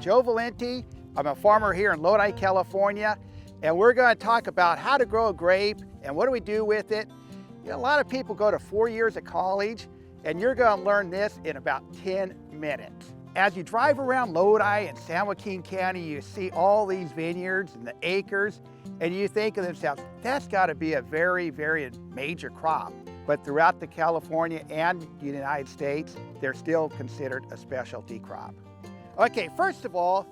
Joe Valenti. I'm a farmer here in Lodi, California, and we're going to talk about how to grow a grape and what do we do with it. You know, a lot of people go to 4 years of college, and you're going to learn this in about 10 minutes. As you drive around Lodi and San Joaquin County, you see all these vineyards and the acres, and you think of themselves, that's got to be a very, very major crop. But throughout the California and the United States, they're still considered a specialty crop. Okay, first of all,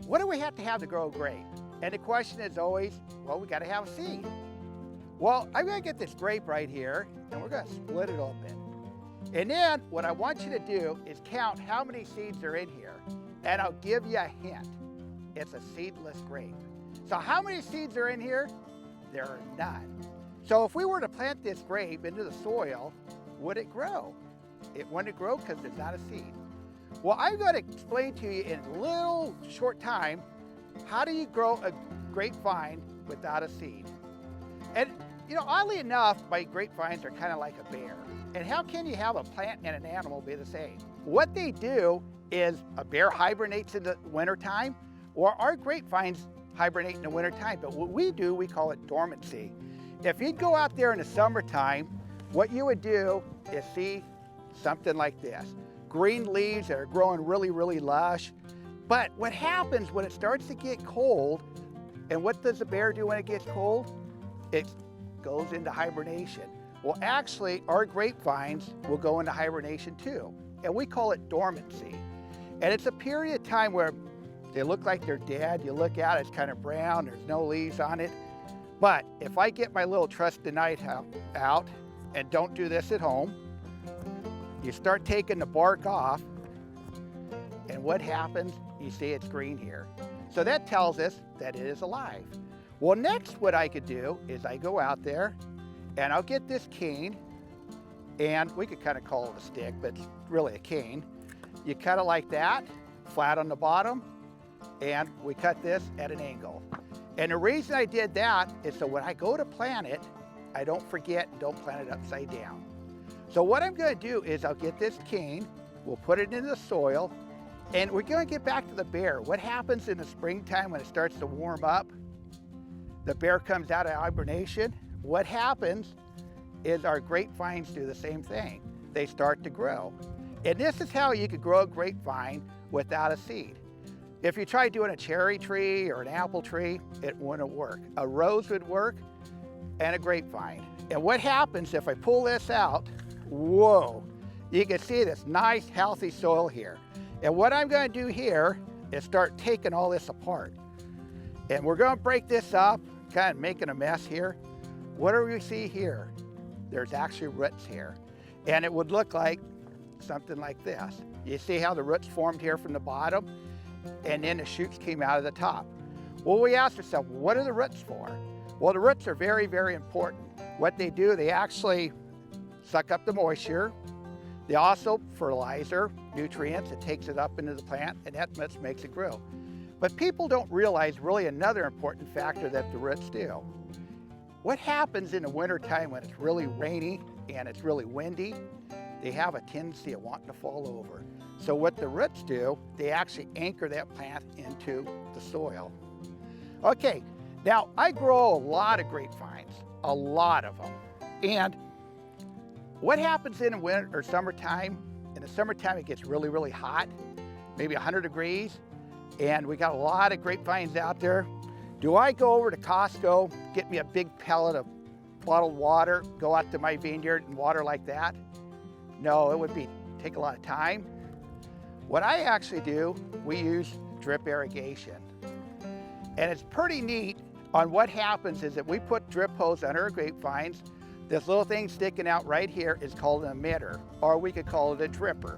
what do we have to grow a grape? And the question is always, well, we got to have a seed. Well, I'm going to get this grape right here, and we're going to split it open. And then what I want you to do is count how many seeds are in here, and I'll give you a hint. It's a seedless grape. So how many seeds are in here? There are none. So if we were to plant this grape into the soil, would it grow? It wouldn't grow because there's not a seed. Well, I'm going to explain to you in a little short time, how do you grow a grapevine without a seed? And you know, oddly enough, my grapevines are kind of like a bear. And how can you have a plant and an animal be the same? What they do is a bear hibernates in the wintertime, or our grapevines hibernate in the wintertime. But what we do, we call it dormancy. If you'd go out there in the summertime, what you would do is see something like this. Green leaves that are growing really, really lush. But what happens when it starts to get cold, and what does the bear do when it gets cold? It goes into hibernation. Well, actually, our grapevines will go into hibernation too, and we call it dormancy. And it's a period of time where they look like they're dead. You look at it, it's kind of brown, there's no leaves on it. But if I get my little trusted knife out, and don't do this at home, you start taking the bark off, and what happens? You see it's green here. So that tells us that it is alive. Well, next what I could do is I go out there and I'll get this cane, and we could kind of call it a stick, but it's really a cane. You cut it like that, flat on the bottom, and we cut this at an angle. And the reason I did that is so when I go to plant it, I don't forget and don't plant it upside down. So what I'm going to do is I'll get this cane, we'll put it into the soil, and we're going to get back to the bear. What happens in the springtime when it starts to warm up? The bear comes out of hibernation. What happens is our grapevines do the same thing. They start to grow. And this is how you could grow a grapevine without a seed. If you try doing a cherry tree or an apple tree, it wouldn't work. A rose would work, and a grapevine. And what happens if I pull this out, whoa, you can see this nice healthy soil here. And what I'm going to do here is start taking all this apart. And we're going to break this up, kind of making a mess here. What do we see here? There's actually roots here. And it would look like something like this. You see how the roots formed here from the bottom? And then the shoots came out of the top. Well, we asked ourselves, what are the roots for? Well, the roots are very, very important. What they do, they actually suck up the moisture. They also fertilizer, nutrients, it takes it up into the plant, and that makes it grow. But people don't realize really another important factor that the roots do. What happens in the wintertime when it's really rainy and it's really windy? They have a tendency of wanting to fall over. So what the roots do, they actually anchor that plant into the soil. Okay, now I grow a lot of grapevines, a lot of them. And what happens in the winter or summertime? In the summertime it gets really, really hot, maybe 100 degrees, and we got a lot of grapevines out there. Do I go over to Costco, get me a big pellet of bottled water, go out to my vineyard and water like that? No, it would take a lot of time. What I actually do, we use drip irrigation. And it's pretty neat on what happens is that we put drip hose under our grapevines. This little thing sticking out right here is called an emitter, or we could call it a dripper.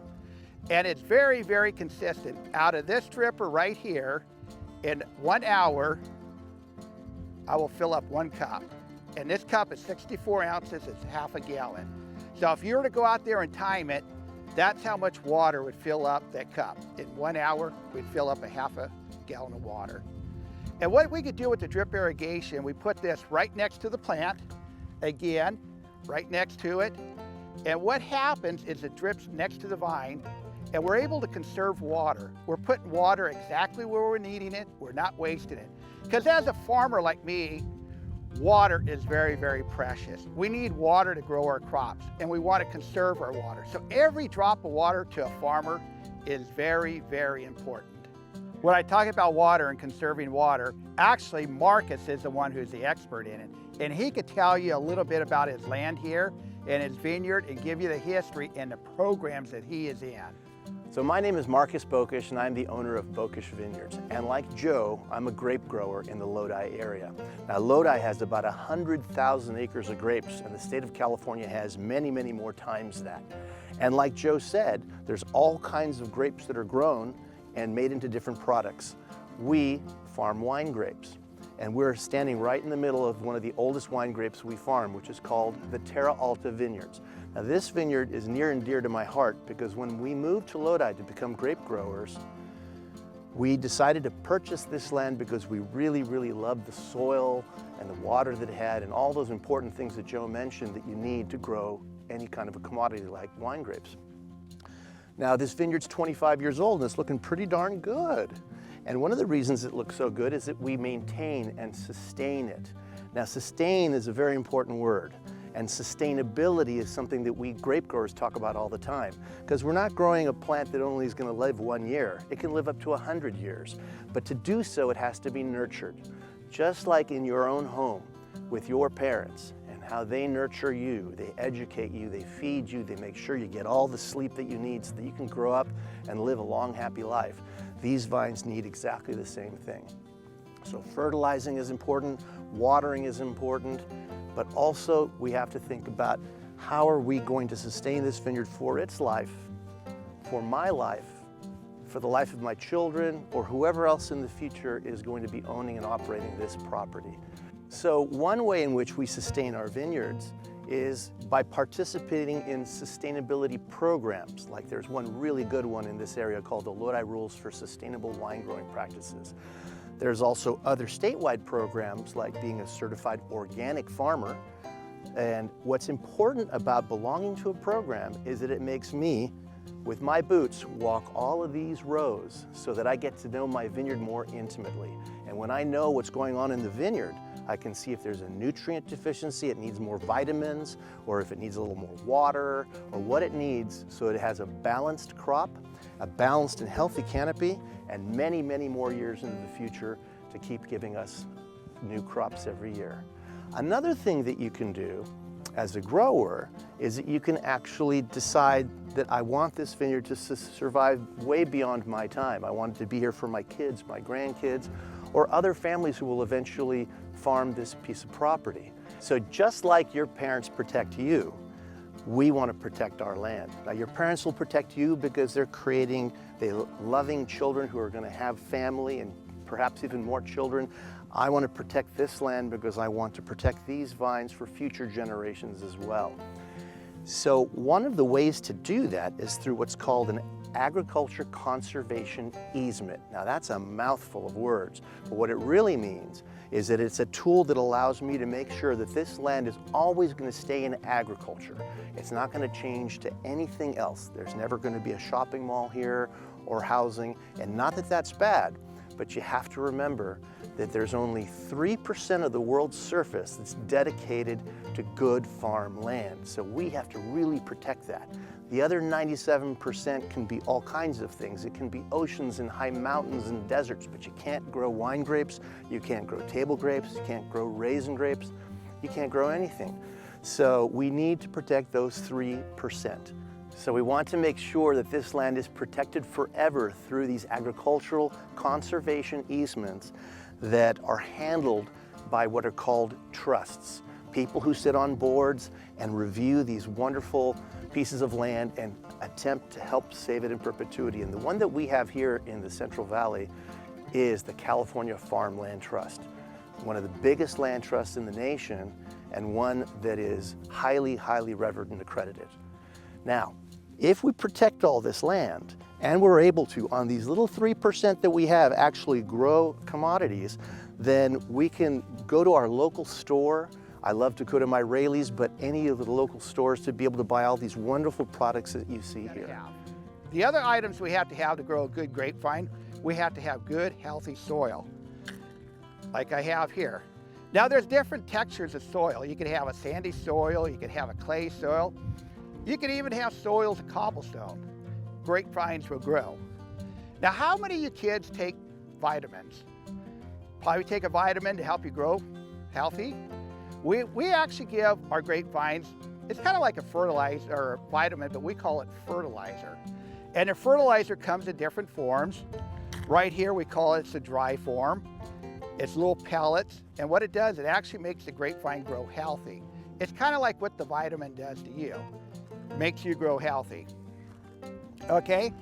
And it's very, very consistent. Out of this dripper right here, in 1 hour, I will fill up 1 cup. And this cup is 64 ounces, it's half a gallon. So if you were to go out there and time it, that's how much water would fill up that cup. In 1 hour, we'd fill up a half a gallon of water. And what we could do with the drip irrigation, we put this right next to the plant, again, right next to it. And what happens is it drips next to the vine, and we're able to conserve water. We're putting water exactly where we're needing it. We're not wasting it. Because as a farmer like me, water is very, very precious. We need water to grow our crops, and we want to conserve our water. So every drop of water to a farmer is very, very important. When I talk about water and conserving water, actually Marcus is the one who's the expert in it. And he could tell you a little bit about his land here and his vineyard and give you the history and the programs that he is in. So my name is Marcus Bokish, and I'm the owner of Bokish Vineyards. And like Joe, I'm a grape grower in the Lodi area. Now Lodi has about 100,000 acres of grapes, and the state of California has many, many more times that. And like Joe said, there's all kinds of grapes that are grown and made into different products. We farm wine grapes, and we're standing right in the middle of one of the oldest wine grapes we farm, which is called the Terra Alta Vineyards. Now this vineyard is near and dear to my heart because when we moved to Lodi to become grape growers, we decided to purchase this land because we really, really loved the soil and the water that it had and all those important things that Joe mentioned that you need to grow any kind of a commodity like wine grapes. Now this vineyard's 25 years old and it's looking pretty darn good. And one of the reasons it looks so good is that we maintain and sustain it. Now sustain is a very important word. And sustainability is something that we grape growers talk about all the time, because we're not growing a plant that only is going to live 1 year. It can live up to 100 years. But to do so, it has to be nurtured. Just like in your own home with your parents and how they nurture you, they educate you, they feed you, they make sure you get all the sleep that you need so that you can grow up and live a long, happy life. These vines need exactly the same thing. So fertilizing is important, watering is important, but also we have to think about how are we going to sustain this vineyard for its life, for my life, for the life of my children, or whoever else in the future is going to be owning and operating this property. So one way in which we sustain our vineyards is by participating in sustainability programs. Like there's one really good one in this area called the Lodi Rules for Sustainable Wine Growing Practices. There's also other statewide programs like being a certified organic farmer. And what's important about belonging to a program is that it makes me, with my boots, walk all of these rows so that I get to know my vineyard more intimately. And when I know what's going on in the vineyard, I can see if there's a nutrient deficiency, it needs more vitamins, or if it needs a little more water, or what it needs so it has a balanced crop, a balanced and healthy canopy, and many, many more years into the future to keep giving us new crops every year. Another thing that you can do as a grower is that you can actually decide that I want this vineyard to survive way beyond my time. I want it to be here for my kids, my grandkids, or other families who will eventually farm this piece of property. So just like your parents protect you, we want to protect our land. Now your parents will protect you because they're creating loving children who are going to have family and perhaps even more children. I want to protect this land because I want to protect these vines for future generations as well. So one of the ways to do that is through what's called an agriculture conservation easement. Now that's a mouthful of words, but what it really means is that it's a tool that allows me to make sure that this land is always going to stay in agriculture. It's not going to change to anything else. There's never going to be a shopping mall here or housing, and not that that's bad, but you have to remember that there's only 3% of the world's surface that's dedicated to good farm land. So we have to really protect that. The other 97% can be all kinds of things. It can be oceans and high mountains and deserts, but you can't grow wine grapes, you can't grow table grapes, you can't grow raisin grapes, you can't grow anything. So we need to protect those 3%. So we want to make sure that this land is protected forever through these agricultural conservation easements that are handled by what are called trusts. People who sit on boards and review these wonderful pieces of land and attempt to help save it in perpetuity. And the one that we have here in the Central Valley is the California Farmland Trust, one of the biggest land trusts in the nation and one that is highly, highly revered and accredited. Now, if we protect all this land and we're able to, on these little 3% that we have, actually grow commodities, then we can go to our local store. I love to go to my Raley's, but any of the local stores to be able to buy all these wonderful products that you see here. the other items we have to grow a good grapevine, we have to have good, healthy soil, like I have here. Now there's different textures of soil. You could have a sandy soil, you could have a clay soil, you could even have soils of cobblestone. Grapevines will grow. Now how many of you kids take vitamins? Probably take a vitamin to help you grow healthy. We actually give our grapevines, it's kind of like a fertilizer or a vitamin, but we call it fertilizer. And the fertilizer comes in different forms. Right here we call it the dry form. It's little pellets, and what it does, it actually makes the grapevine grow healthy. It's kind of like what the vitamin does to you. Makes you grow healthy. Okay?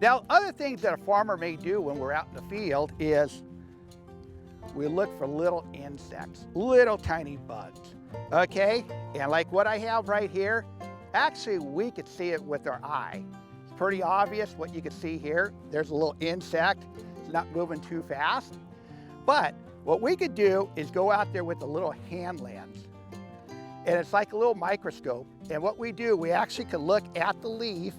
Now, other things that a farmer may do when we're out in the field is we look for little insects, little tiny bugs, okay? And like what I have right here, actually we could see it with our eye. It's pretty obvious what you can see here. There's a little insect, it's not moving too fast. But what we could do is go out there with a little hand lens. And it's like a little microscope. And what we do, we actually can look at the leaf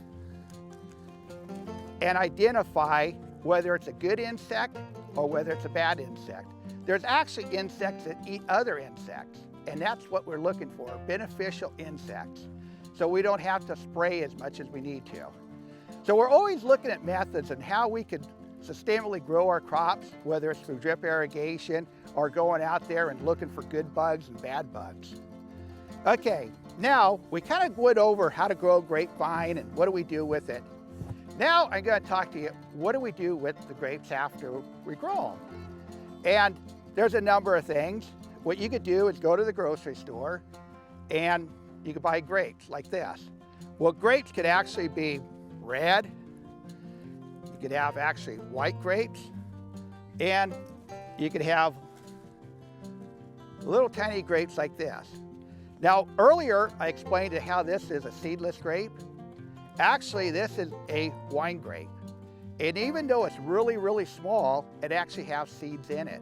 and identify whether it's a good insect or whether it's a bad insect. There's actually insects that eat other insects, and that's what we're looking for, beneficial insects. So we don't have to spray as much as we need to. So we're always looking at methods and how we could sustainably grow our crops, whether it's through drip irrigation or going out there and looking for good bugs and bad bugs. Okay, now we kind of went over how to grow a grapevine and what do we do with it. Now I'm going to talk to you, what do we do with the grapes after we grow them? And there's a number of things. What you could do is go to the grocery store and you could buy grapes like this. Well, grapes could actually be red, you could have actually white grapes, and you could have little tiny grapes like this. Now, earlier I explained how this is a seedless grape. Actually, this is a wine grape. And even though it's really, really small, it actually has seeds in it.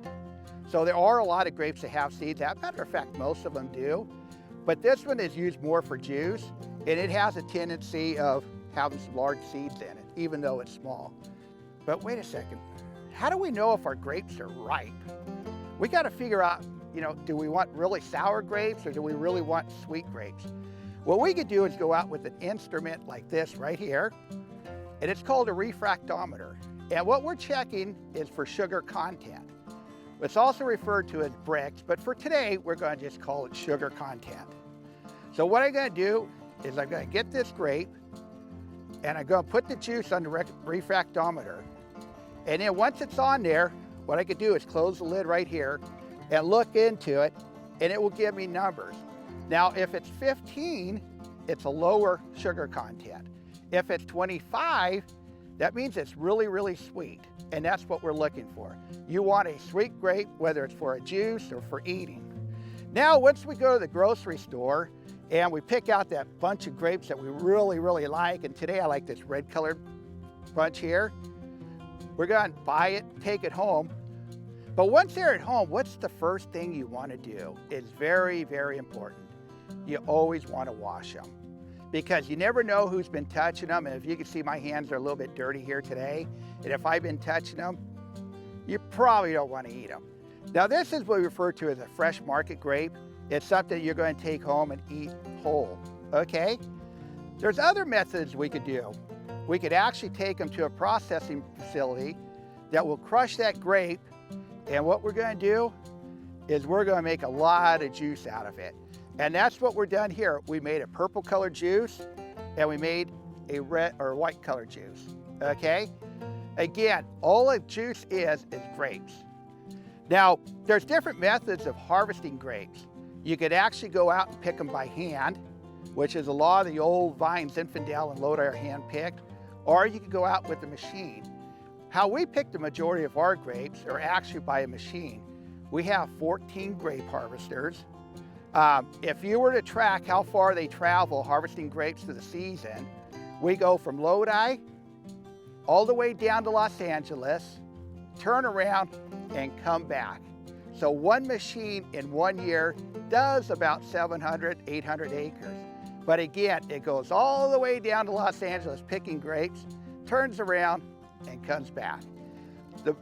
So there are a lot of grapes that have seeds. As a matter of fact, most of them do. But this one is used more for juice, and it has a tendency of having some large seeds in it, even though it's small. But wait a second, how do we know if our grapes are ripe? We got to figure out, do we want really sour grapes or do we really want sweet grapes? What we could do is go out with an instrument like this right here, and it's called a refractometer. And what we're checking is for sugar content. It's also referred to as Brix, but for today, we're going to just call it sugar content. So what I'm going to do is I'm going to get this grape, and I'm going to put the juice on the refractometer. And then once it's on there, what I could do is close the lid right here and look into it, and it will give me numbers. Now, if it's 15, it's a lower sugar content. If it's 25, that means it's really, really sweet, and that's what we're looking for. You want a sweet grape, whether it's for a juice or for eating. Now, once we go to the grocery store and we pick out that bunch of grapes that we really, really like, and today I like this red colored bunch here, we're going to buy it, take it home. But once they're at home, what's the first thing you want to do? It's very, very important. You always want to wash them, because you never know who's been touching them. And if you can see, my hands are a little bit dirty here today. And if I've been touching them, you probably don't want to eat them. Now, this is what we refer to as a fresh market grape. It's something you're going to take home and eat whole, okay? There's other methods we could do. We could actually take them to a processing facility that will crush that grape. And what we're going to do is we're going to make a lot of juice out of it. And that's what we're done here. We made a purple colored juice and we made a red or white colored juice, okay? Again, all a juice is grapes. Now, there's different methods of harvesting grapes. You could actually go out and pick them by hand, which is a lot of the old vines, Zinfandel and Lodi are hand picked, or you could go out with a machine. How we pick the majority of our grapes are actually by a machine. We have 14 grape harvesters. If you were to track how far they travel harvesting grapes through the season, we go from Lodi all the way down to Los Angeles, turn around and come back. So one machine in 1 year does about 700, 800 acres. But again, it goes all the way down to Los Angeles picking grapes. turns around and comes back.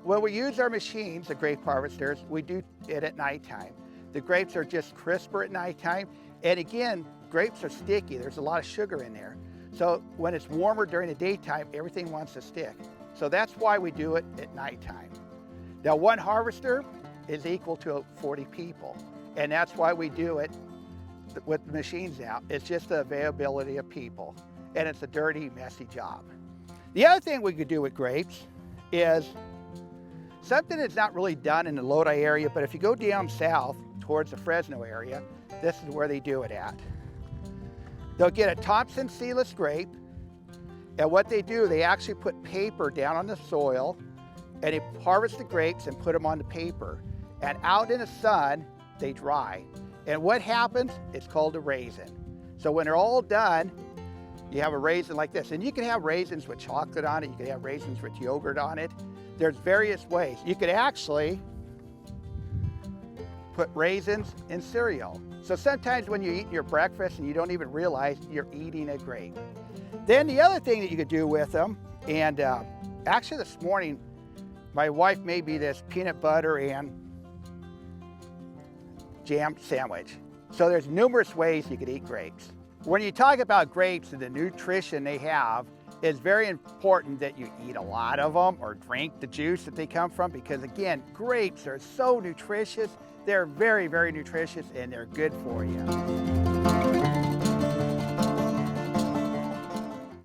When we use our machines, the grape harvesters, we do it at nighttime. The grapes are just crisper at nighttime. And again, grapes are sticky. There's a lot of sugar in there. So when it's warmer during the daytime, everything wants to stick. So that's why we do it at nighttime. Now, one harvester is equal to 40 people. And that's why we do it with the machines now. It's just the availability of people. And it's a dirty, messy job. The other thing we could do with grapes is something that's not really done in the Lodi area, but if you go down south towards the Fresno area, this is where they do it at. They'll get a Thompson seedless grape, and what they do, they actually put paper down on the soil, and they harvest the grapes and put them on the paper. And out in the sun, they dry. And what happens? It's called a raisin. So when they're all done, you have a raisin like this. And you can have raisins with chocolate on it. You can have raisins with yogurt on it. There's various ways. You could actually put raisins in cereal. So sometimes when you eat your breakfast and you don't even realize you're eating a grape. Then the other thing that you could do with them, and actually this morning, my wife made me this peanut butter and jam sandwich. So there's numerous ways you could eat grapes. When you talk about grapes and the nutrition they have, it's very important that you eat a lot of them or drink the juice that they come from, because again, grapes are so nutritious. They're very, very nutritious and they're good for you.